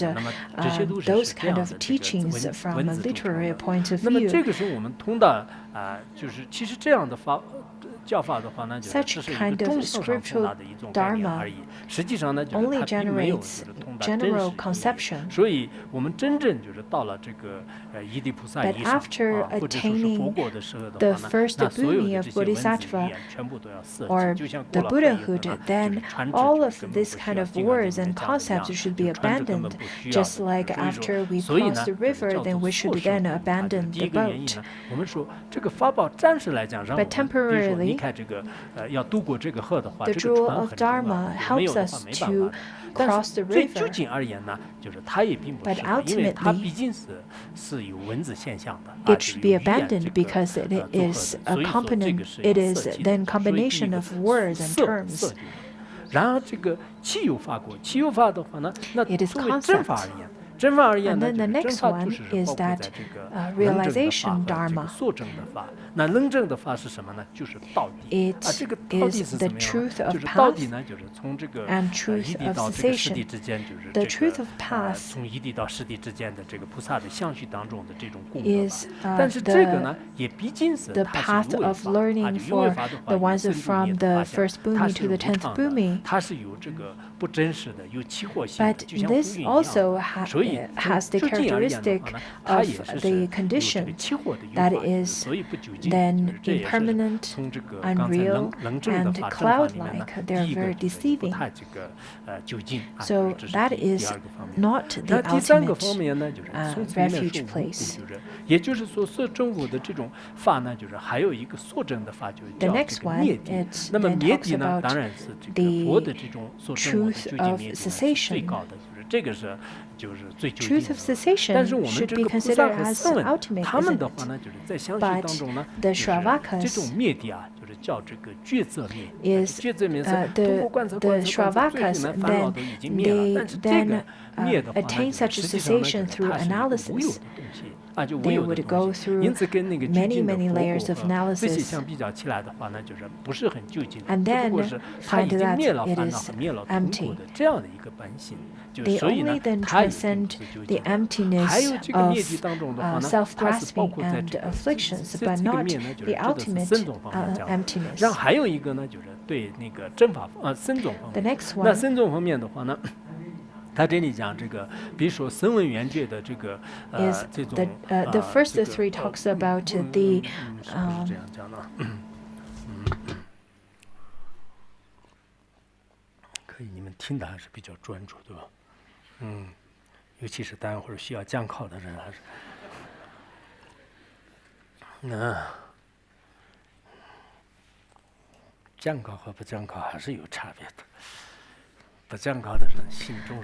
those kind of teachings from a literary point of view. Such kind of scriptural Dharma only generates general conception. But after attaining the first bhumi of Bodhisattva or the Buddhahood, then all of this kind of words and concepts should be abandoned. Just like after we cross the river, then we should then abandon the boat. But temporarily, the jewel of Dharma helps us to cross the river. But ultimately, it should be abandoned because it is a component. It is then combination of words and terms. It is concept. And then the next one is that realization Dharma. It is the truth of path and truth of cessation. The truth of path is the path of learning for the ones from the first bhumi to the 10th bhumi. But this also has the characteristic of the condition that is then impermanent, unreal, and cloud-like. They are very deceiving. So that is not the ultimate refuge place. The next one, it then talks about the truth of cessation. Truth of cessation should be considered as ultimate, isn't it? But the Shravakas is the Shravakas then attain such a cessation through analysis. They would go through many layers of analysis and then find that it is empty. They only then transcend the emptiness of self-grasping and afflictions, but not the ultimate emptiness. The next one is the first three talks about the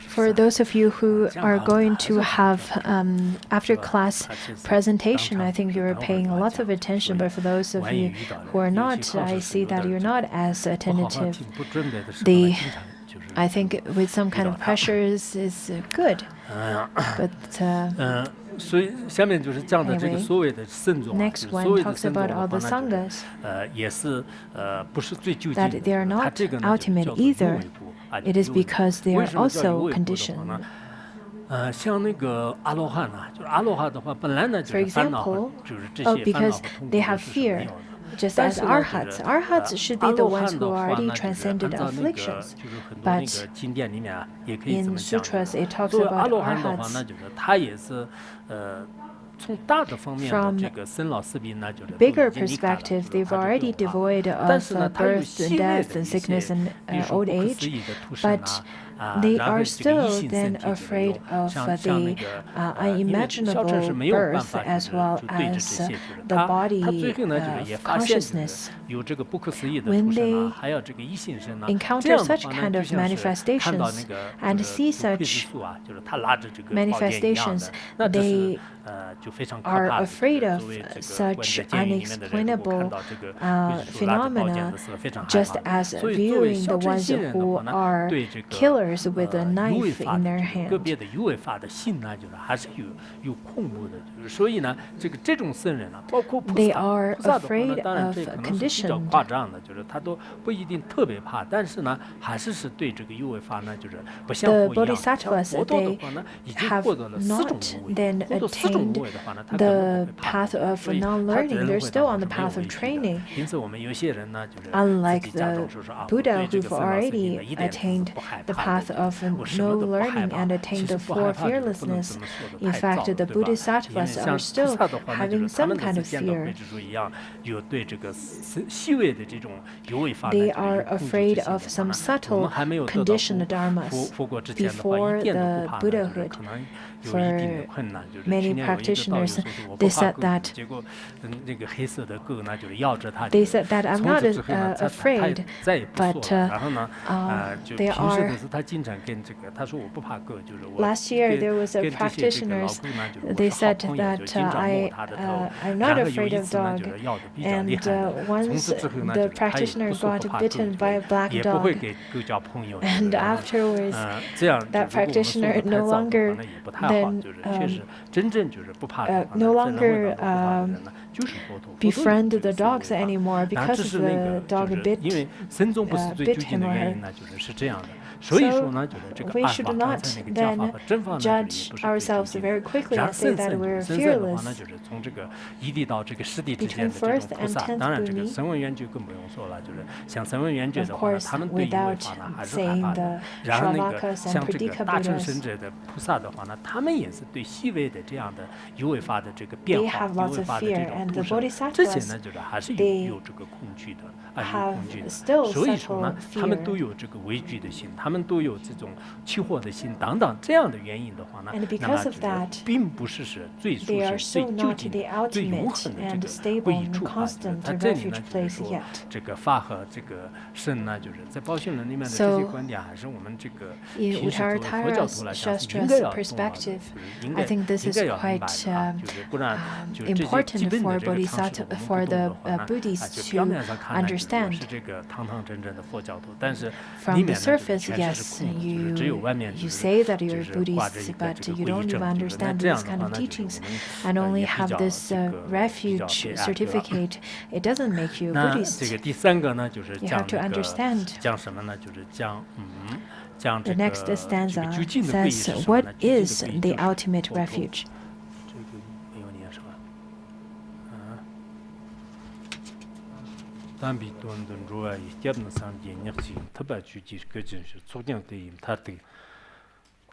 For those of you who are going to have after-class presentation, I think you're paying a lot of attention. But for those of you who are not, I see that you're not as attentive. I think with some kind of pressures is good. But anyway, next one talks about all the sanghas, that they are not ultimate either. It is because they are also conditioned. For example, because they have fear, just as arhats. Arhats should be the ones who already transcended afflictions. But in sutras, it talks about arhats from bigger perspective. They've already devoid of birth and death and sickness and old age, but they are still then afraid of the unimaginable birth as well as the body of consciousness. When they encounter such kind of manifestations and see such manifestations, they are afraid of such unexplainable phenomena, just as viewing the ones who are killers with a knife in their hand. They are afraid of conditioned. The bodhisattvas, they have not then attained the path of non-learning. They're still on the path of training. Unlike the Buddha, who've already attained the path of no learning and attained the four fearlessness. In fact, the bodhisattvas are still having some kind of fear. They are afraid of some subtle conditioned dharmas before the Buddhahood. For many practitioners, they said that I'm not afraid, but they are. Last year there was a practitioner. They said that I'm not afraid of dog, and once the practitioner got bitten by a black dog, and afterwards that practitioner no longer befriend the dogs anymore because the dog bit him or her. 所以说呢，就是这个 we should not then judge ourselves very quickly and say that we're fearless. 就是从这个一地到这个十地之间的这种菩萨，当然这个声闻缘觉更不用说了，就是像声闻缘觉的话呢，他们对于违法呢还是害怕的。然后那个像这个大乘圣者的菩萨的话呢，他们也是对细微的这样的有违法的这个变化、有违法的这种突生，这些呢就是还是有这个恐惧的。有恐惧的，所以说呢，他们都有这个畏惧的心，他们都有这种期货的心等等这样的原因的话呢，那么并不是最舒适、最究竟、最永恒的这个归于处法。它这里呢，就是说这个法和这个圣呢，就是在包性论里面的这些观点，还是我们这个平时作为佛教徒来讲是应该要懂的，就是应该要明白的，就是不然就这些基本的这个常识我们不懂的话呢，就表面上看来。是这个堂堂正正的佛教徒，但是里面呢全是空的，就是只有外面就是挂着一个这个皈依证，那这样的话呢，就是我们也比较那这个第三个呢，就是讲什么呢？就是讲The next stanza says, "What is the ultimate refuge?" 담비 돈돈 로아이 겹는 상계 녀지 터바주지 그진시 속경대 임타대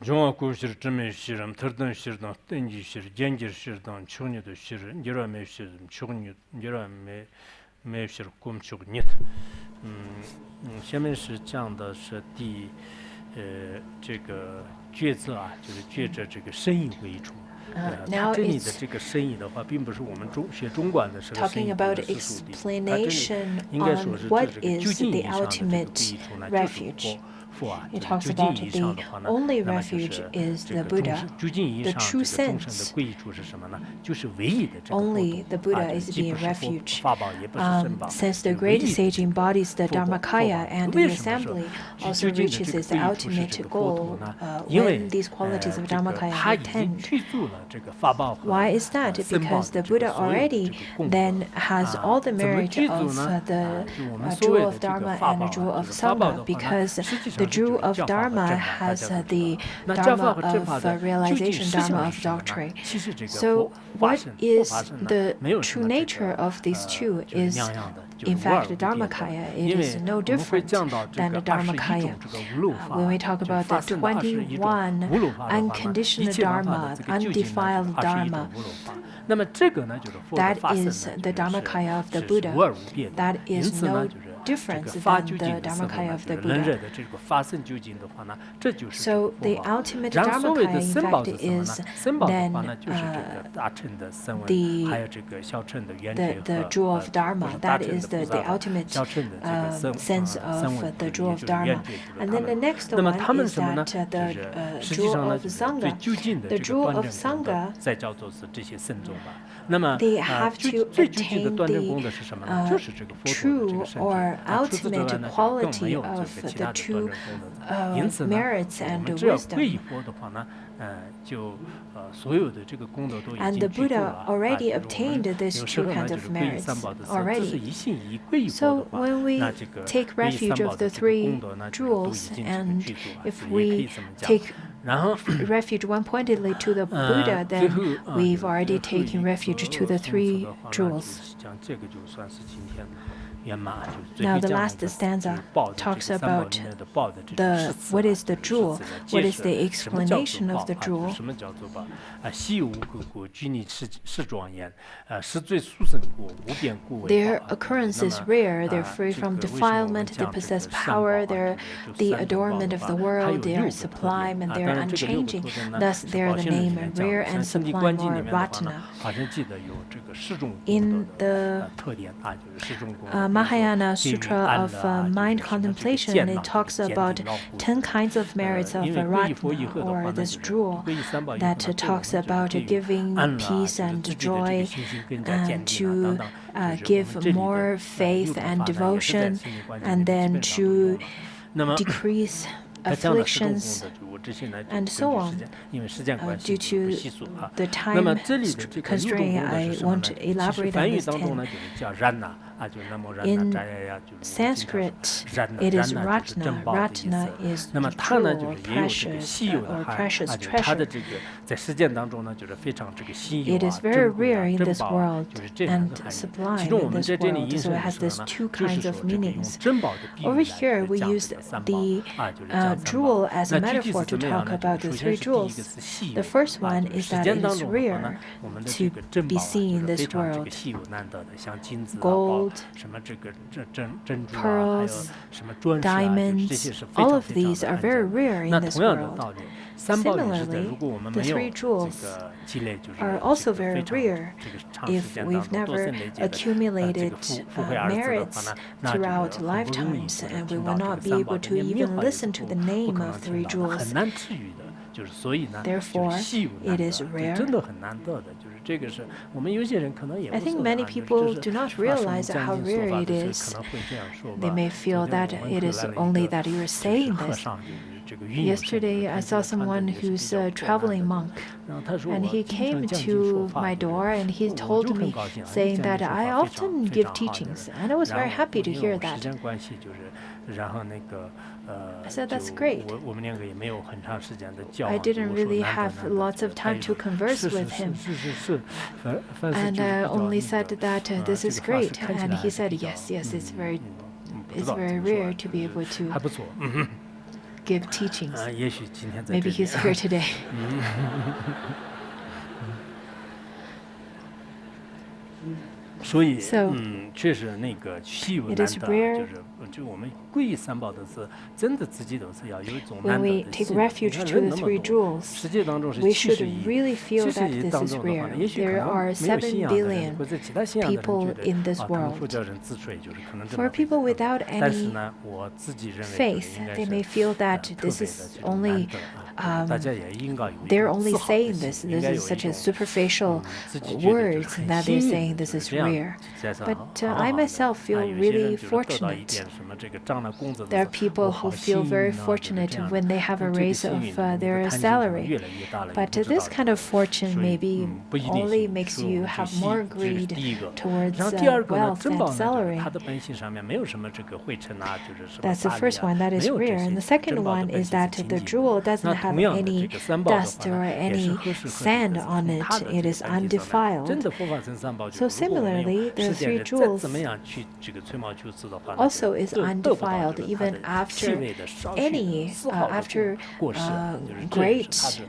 종아고시를 점에 시름 터던 시르던 땡지 시르 젠지 시르던 초녀도 시르 여러매 시르 초녀 여러매 매시르 꿈축 넷下面是讲的是这个抉择啊，就是抉择这个生意为主。Now it's talking about explanation on what is the ultimate refuge. It talks about the only refuge is the Buddha, the true sense. Only the Buddha is the refuge. Since the great sage embodies the Dharmakaya and the assembly also reaches its ultimate goal when these qualities of Dharmakaya are attained. Why is that? Because the Buddha already then has all the merit of the jewel of Dharma and the jewel of Sangha, because the jewel of Dharma has the Dharma of realization, Dharma of doctrine. So what is the true nature of these two is in fact the Dharmakaya. It is no different than the Dharmakaya. When we talk about the 21 unconditional Dharma, undefiled Dharma, that is the Dharmakaya of the Buddha. That is no difference than the Dharmakaya of the Buddha. So the ultimate Dharmakaya, in fact, is then the jewel of Dharma. That is the ultimate sense of the jewel of Dharma. And then the next one is that the jewel of Sangha. The jewel of Sangha, they have to attain the true or ultimate quality of the two merits and wisdom. And the Buddha already obtained these two kinds of merits already. So when we take refuge of the three jewels, and if we take refuge one-pointedly to the Buddha, then we've already taken refuge to the three jewels. Now the last stanza talks about what is the jewel, what is the explanation of the jewel. Their occurrence is rare, they're free from defilement, they possess power, they're the adornment of the world, they are sublime and they're unchanging. Thus they are the name rare and sublime or Ratna. In the Mahayana Sutra of Mind Contemplation, it talks about 10 kinds of merits of Ratna, or this jewel, that talks about giving peace and joy, and to give more faith and devotion, and then to decrease afflictions, and so on. Due to the time constraint, I won't elaborate on this 10. In Sanskrit, it is ratna. Ratna is jewel or precious treasure. It is very rare in this world and sublime in this world, so it has these two kinds of meanings. Over here, we use the jewel as a metaphor to talk about the three jewels. The first one is that it is rare to be seen in this world. Gold, pearls, diamonds, all of these are very rare in this world. Similarly, the three jewels are also very rare if we've never accumulated merits throughout lifetimes, and we will not be able to even listen to the name of three jewels. Therefore, it is rare. I think many people do not realize how rare it is. They may feel that it is only that you are saying this. Yesterday, I saw someone who's a traveling monk, and he came to my door and he told me, saying that I often give teachings, and I was very happy to hear that. I said, that's great. I didn't really have lots of time to converse with him. And I only said that this is great. And he said, yes, it's very rare to be able to give teachings. Maybe he's here today. So, it is rare when we take refuge to the three jewels, we should really feel that this is rare. There are 7 billion people in this world. For people without any faith, they may feel that this is only they're only saying this. This is such a superficial words that they're saying this is rare. But I myself feel really fortunate. There are people who feel very fortunate when they have a raise of their salary. But this kind of fortune maybe only makes you have more greed towards wealth and salary. That's the first one, that is rare. And the second one is that the jewel doesn't have any dust or any sand on it. It is undefiled. So similarly, the three jewels also is undefiled even after great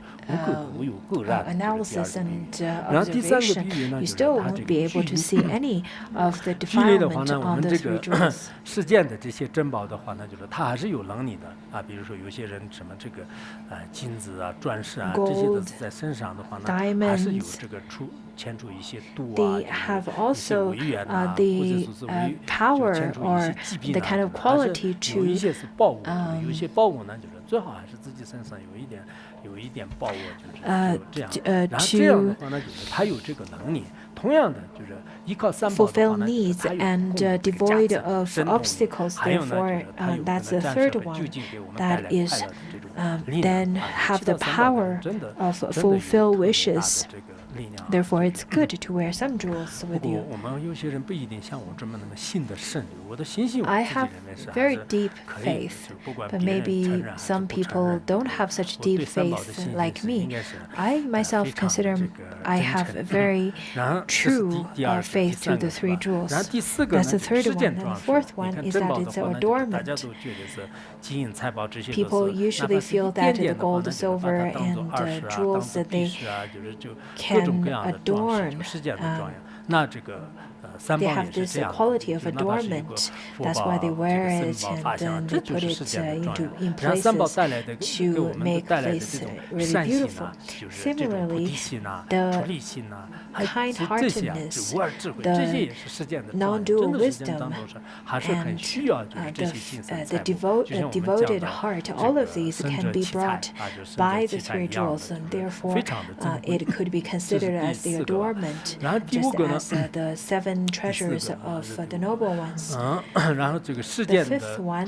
analysis and observation. You still won't be able to see any of the defilement on the three jewels. 世间的这些珍宝的话呢，就是它还是有能力的啊。比如说有些人什么这个金子啊、钻石啊这些都是在身上的话呢，还是有这个牵出一些度啊， They have also the power or the kind of quality to 有一些是宝物，有一些宝物呢，就是最好还是自己身上有一点宝物，就是这样。然后这样的话呢，就是他有这个能力。同样的，就是依靠三宝的话 fulfill needs and devoid of obstacles. Therefore, that's the third one. That is, then have the power of fulfill wishes. Therefore, it's good to wear some jewels with you. I have very deep faith, but maybe some people don't have such deep faith like me. I myself consider I have a very true faith through the three jewels. That's the third one. And the fourth one is that it's an adornment. People usually feel that the gold, silver, and jewels that they can adorn. They have this quality of adornment. That's why they wear it and then they put it in places to make place really beautiful. Similarly, the kind-heartedness, the non-dual wisdom, and the devoted heart, all of these can be brought by the three jewels, and therefore it could be considered as the adornment, just as the 7 treasures of the noble ones. The fifth one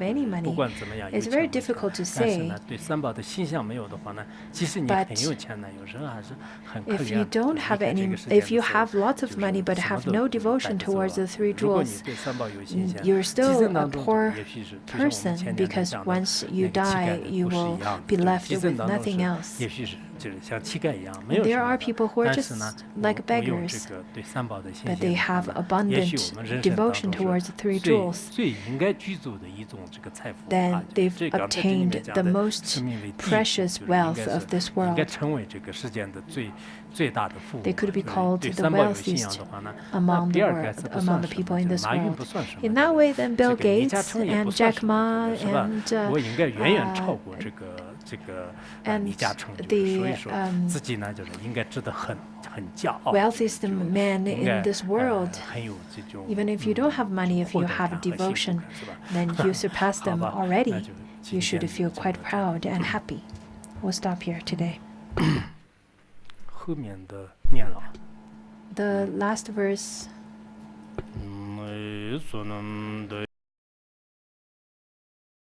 have any money. It's very difficult to say. But if you don't have any, if you have lots of money but have no devotion towards the three jewels, you're still a poor person because once you die, you will be left with nothing else. There are people who are just like beggars, but they have abundant devotion towards the three jewels. Then they've obtained the most precious wealth of this world. They could be called the wealthiest among the people in this world. In that way, then Bill Gates and Jack Ma and the wealthiest man in this world, even if you don't have money, if you have devotion, then you surpass them already. You should feel quite proud and happy. We'll stop here today. The last verse.